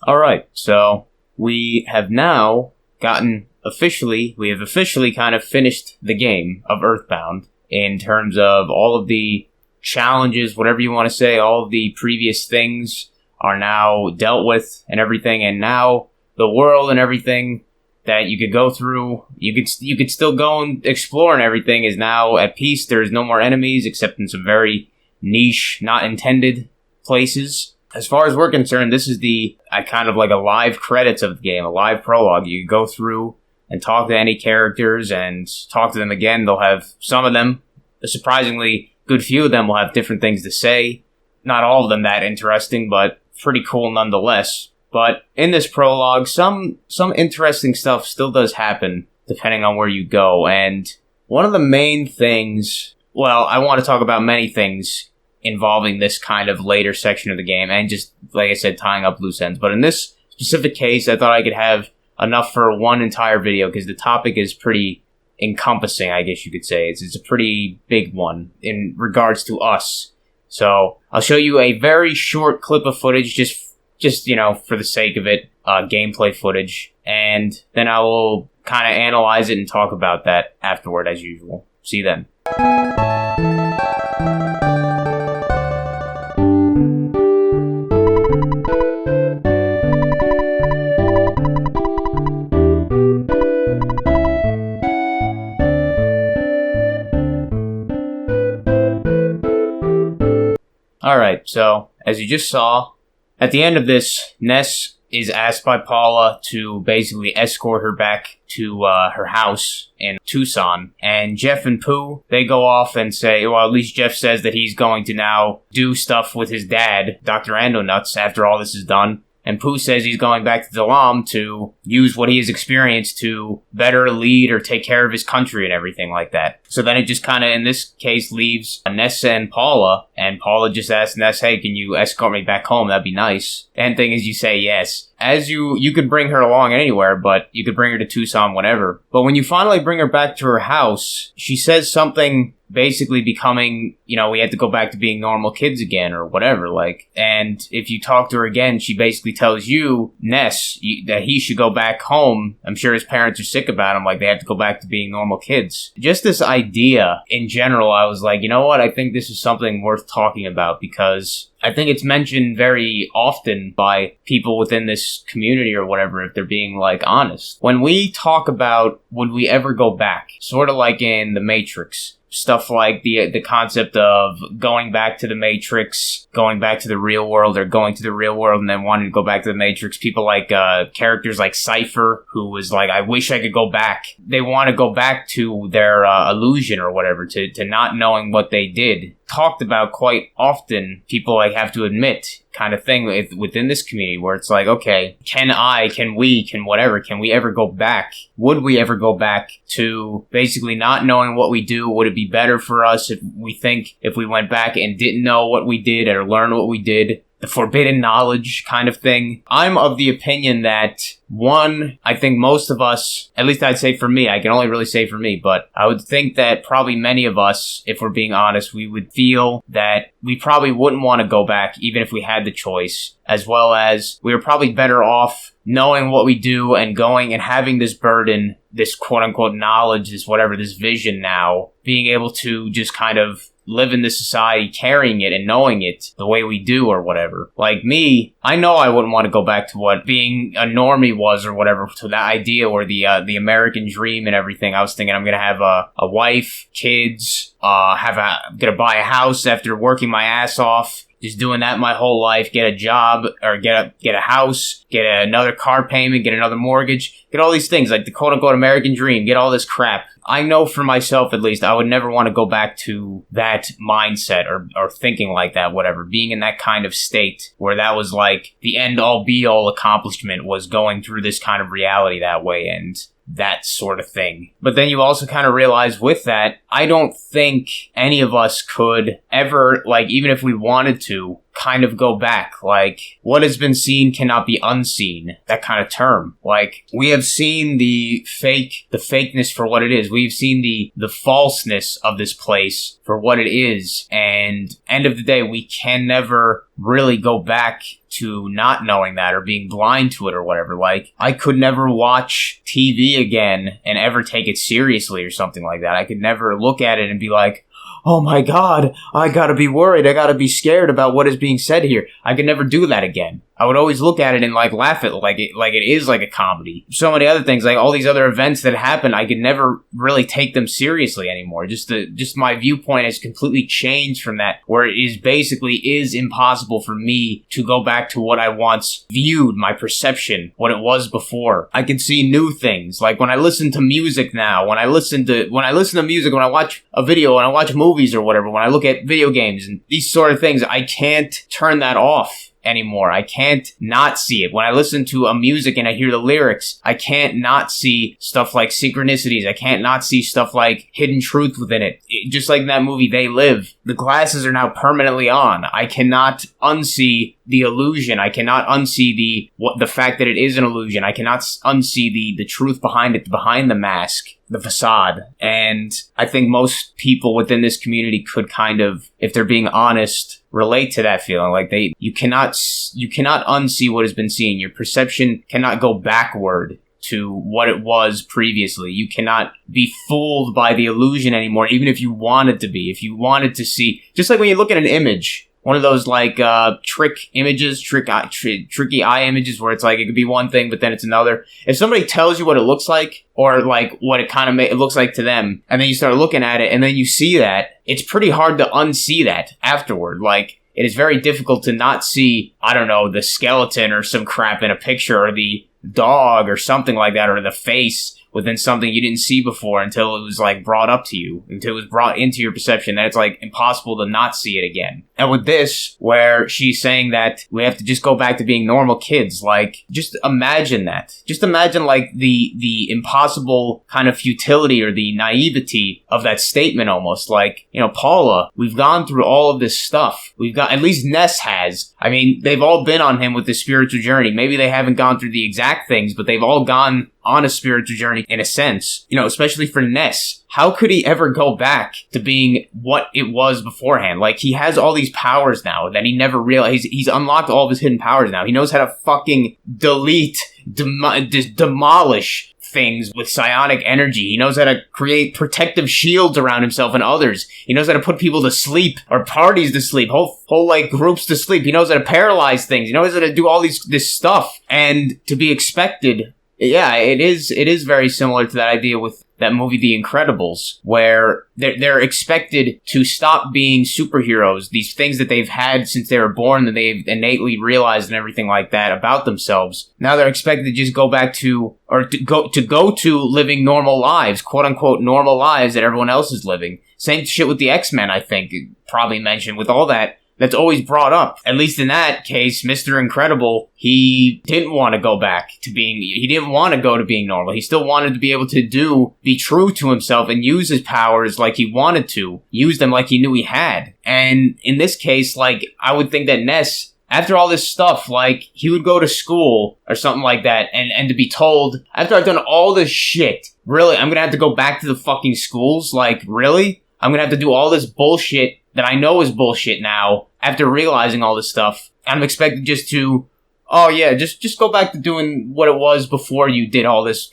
Alright, so we have officially kind of finished the game of Earthbound in terms of all of the challenges, whatever you want to say, all of the previous things are now dealt with and everything, and now the world and everything that you could go through, you could still go and explore and everything is now at peace. There's no more enemies except in some very niche, not intended places. As far as we're concerned, this is the kind of like a live credits of the game, a live prologue. You go through and talk to any characters and talk to them again. They'll have some of them, a surprisingly good few of them will have different things to say. Not all of them that interesting, but pretty cool nonetheless. But in this prologue, some interesting stuff still does happen depending on where you go. And one of the main things, well, I want to talk about many things involving this kind of later section of the game and just, like I said, tying up loose ends. But in this specific case, I thought I could have enough for one entire video because the topic is pretty encompassing, I guess you could say. It's a pretty big one in regards to us. So I'll show you a very short clip of footage, just for the sake of it, gameplay footage, and then I will kind of analyze it and talk about that afterward as usual. See you then. Alright, so as you just saw, at the end of this, Ness is asked by Paula to basically escort her back to her house in Tucson. And Jeff and Pooh, they go off and say, well, at least Jeff says that he's going to now do stuff with his dad, Dr.Andonuts, after all this is done. And Pooh says he's going back to Dalam to use what he has experienced to better lead or take care of his country and everything like that. So then it just kind of, in this case, leaves Nessa and Paula just asks Ness, hey, can you escort me back home? That'd be nice. And thing is, you say yes. As you could bring her along anywhere, but you could bring her to Tucson, whatever. But when you finally bring her back to her house, she says something basically becoming, we had to go back to being normal kids again or whatever, and if you talk to her again, she basically tells you, Ness, that he should go back home. I'm sure his parents are sick about him, they have to go back to being normal kids. Just this idea in general, I was like, you know what, I think this is something worth talking about because I think it's mentioned very often by people within this community or whatever, if they're being, honest. When we talk about would we ever go back, sort of like in The Matrix, stuff like the concept of going back to the Matrix, going back to the real world, or going to the real world and then wanting to go back to the Matrix. People like characters like Cypher, who was like, I wish I could go back. They want to go back to their illusion or whatever, to not knowing what they did. Talked about quite often, people have to admit kind of thing within this community where it's like, okay, can we ever go back? Would we ever go back to basically not knowing what we do? Would it be better for us if we went back and didn't know what we did or learn what we did? The forbidden knowledge kind of thing. I'm of the opinion that, one, I think most of us, at least I'd say for me, I can only really say for me, but I would think that probably many of us, if we're being honest, we would feel that we probably wouldn't want to go back even if we had the choice, as well as we were probably better off knowing what we do and going and having this burden, this quote-unquote knowledge, this vision now, being able to just kind of live in this society, carrying it and knowing it the way we do or whatever. Like me, I know I wouldn't want to go back to what being a normie was or whatever, to that idea or the American dream and everything. I was thinking I'm going to have a wife, kids, gonna buy a house after working my ass off, just doing that my whole life, get a job or get a house, get another car payment, get another mortgage, get all these things like the quote-unquote American dream, get all this crap. I know for myself, at least, I would never want to go back to that mindset or thinking like that, whatever. Being in that kind of state where that was like the end-all be-all accomplishment was going through this kind of reality that way and that sort of thing. But then you also kind of realize with that, I don't think any of us could ever, even if we wanted to, kind of go back. Like, what has been seen cannot be unseen. That kind of term. Like, we have seen the fakeness for what it is. We've seen the falseness of this place for what it is. And end of the day, we can never really go back to not knowing that or being blind to it or whatever. Like, I could never watch TV again and ever take it seriously or something like that. I could never look at it and be like, oh my God, I gotta be worried. I gotta be scared about what is being said here. I could never do that again. I would always look at it and like laugh at it like it is like a comedy. So many other things, like all these other events that happen, I could never really take them seriously anymore. Just my viewpoint has completely changed from that, where it is impossible for me to go back to what I once viewed, my perception, what it was before. I can see new things. Like when I listen to music now, when I listen to music, when I watch a video, when I watch movies or whatever, when I look at video games and these sort of things, I can't turn that off anymore. I can't not see it. When I listen to a music and I hear the lyrics, I can't not see stuff like synchronicities. I can't not see stuff like hidden truth within it. Just like in that movie, They Live, the glasses are now permanently on. I cannot unsee the illusion. I cannot unsee the fact that it is an illusion. I cannot unsee the truth behind it, behind the mask, the facade. And I think most people within this community could kind of, if they're being honest, relate to that feeling. Like you cannot unsee what has been seen. Your perception cannot go backward to what it was previously. You cannot be fooled by the illusion anymore, even if you wanted to be. If you wanted to see, just like when you look at an image, one of those like tricky eye images where it's like it could be one thing but then it's another. If somebody tells you what it looks like, or like what it kind of it looks like to them, and then you start looking at it and then you see that, it's pretty hard to unsee that afterward. Like, it is very difficult to not see, I don't know, the skeleton or some crap in a picture, or the dog or something like that, or the face within something you didn't see before until it was like brought up to you, until it was brought into your perception, that it's like impossible to not see it again. And with this, where she's saying that we have to just go back to being normal kids, like, just imagine that. Just imagine like the impossible kind of futility or the naivety of that statement almost. Like, you know, Paula, we've gone through all of this stuff. At least Ness has. I mean, they've all been on him with the spiritual journey. Maybe they haven't gone through the exact things, but they've all gone on a spiritual journey in a sense. You know, especially for Ness. How could he ever go back to being what it was beforehand? Like, he has all these powers now that he never realized. He's unlocked all of his hidden powers now. He knows how to fucking demolish things with psionic energy. He knows how to create protective shields around himself and others. He knows how to put people to sleep, or parties to sleep, whole like groups to sleep. He knows how to paralyze things. He knows how to do all this stuff. And to be expected, yeah, it is very similar to that idea with that movie, The Incredibles, where they're expected to stop being superheroes, these things that they've had since they were born, that they've innately realized and everything like that about themselves. Now they're expected to just go back to, or to go to living normal lives, quote unquote normal lives that everyone else is living. Same shit with the X-Men, I think, probably mentioned, with all that. That's always brought up. At least in that case, Mr. Incredible, he didn't want to go back to being, he didn't want to go to being normal. He still wanted to be able to be true to himself and use his powers like he wanted to. Use them like he knew he had. And in this case, like, I would think that Ness, after all this stuff, like, he would go to school or something like that, and to be told, after I've done all this shit, really, I'm gonna have to go back to the fucking schools? Like, really? I'm gonna have to do all this bullshit that I know is bullshit now, after realizing all this stuff. I'm expected just to, oh yeah, just go back to doing what it was before you did all this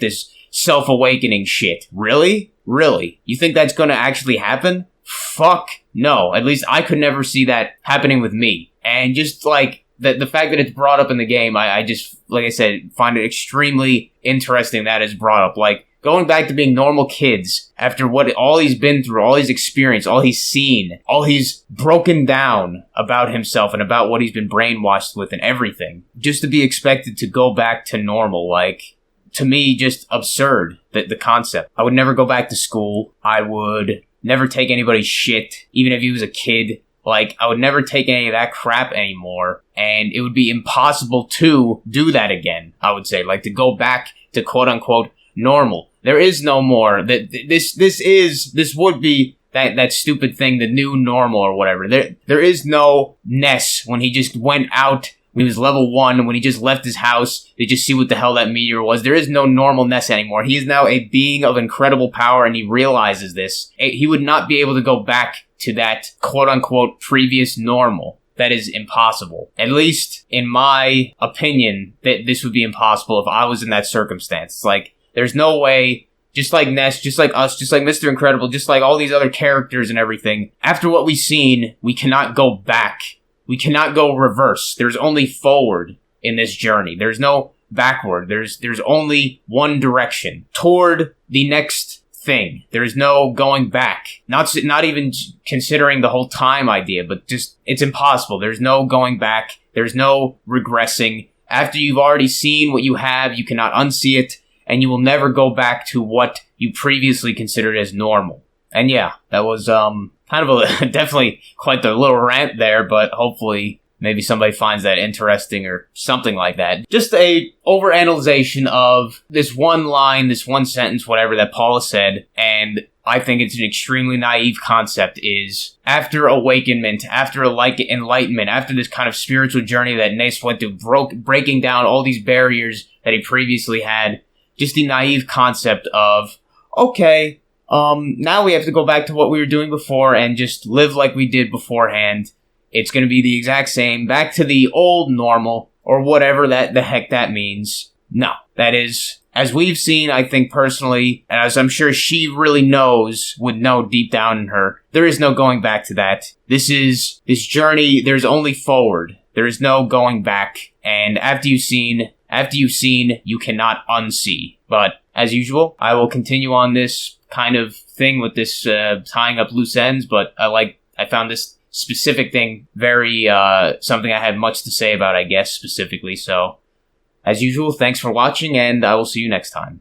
self-awakening shit. Really? Really? You think that's gonna actually happen? Fuck no. At least I could never see that happening with me. And just like, the fact that it's brought up in the game, I just, like I said, find it extremely interesting that it's brought up. Like, going back to being normal kids after what all he's been through, all he's experienced, all he's seen, all he's broken down about himself and about what he's been brainwashed with and everything. Just to be expected to go back to normal, like, to me, just absurd, the concept. I would never go back to school. I would never take anybody's shit, even if he was a kid. Like, I would never take any of that crap anymore. And it would be impossible to do that again, I would say. Like, to go back to quote-unquote normal. There is no more. This would be that stupid thing, the new normal or whatever. There is no Ness when he just went out, when he was level 1, when he just left his house to just see what the hell that meteor was. There is no normal Ness anymore. He is now a being of incredible power, and he realizes this. He would not be able to go back to that quote-unquote previous normal. That is impossible. At least, in my opinion, that this would be impossible if I was in that circumstance. It's like, there's no way, just like Ness, just like us, just like Mr. Incredible, just like all these other characters and everything, after what we've seen, we cannot go back. We cannot go reverse. There's only forward in this journey. There's no backward. There's only one direction toward the next thing. There's no going back. Not even considering the whole time idea, but just, it's impossible. There's no going back. There's no regressing. After you've already seen what you have, you cannot unsee it, and you will never go back to what you previously considered as normal. And yeah, that was, kind of definitely quite the little rant there, but hopefully maybe somebody finds that interesting or something like that. Just a over-analyzation of this one line, this one sentence, whatever that Paula said, and I think it's an extremely naive concept, is after awakenment, after enlightenment, after this kind of spiritual journey that Ness went through, breaking down all these barriers that he previously had, just the naive concept of, okay, now we have to go back to what we were doing before and just live like we did beforehand. It's going to be the exact same, back to the old normal, or whatever the heck that means. No, that is, as we've seen, I think personally, and as I'm sure she really would know deep down in her, there is no going back to that. This journey, there's only forward. There is no going back. And after you've seen, you cannot unsee. But, as usual, I will continue on this kind of thing with this tying up loose ends, but I found this specific thing very something I had much to say about, I guess, specifically. So, as usual, thanks for watching, and I will see you next time.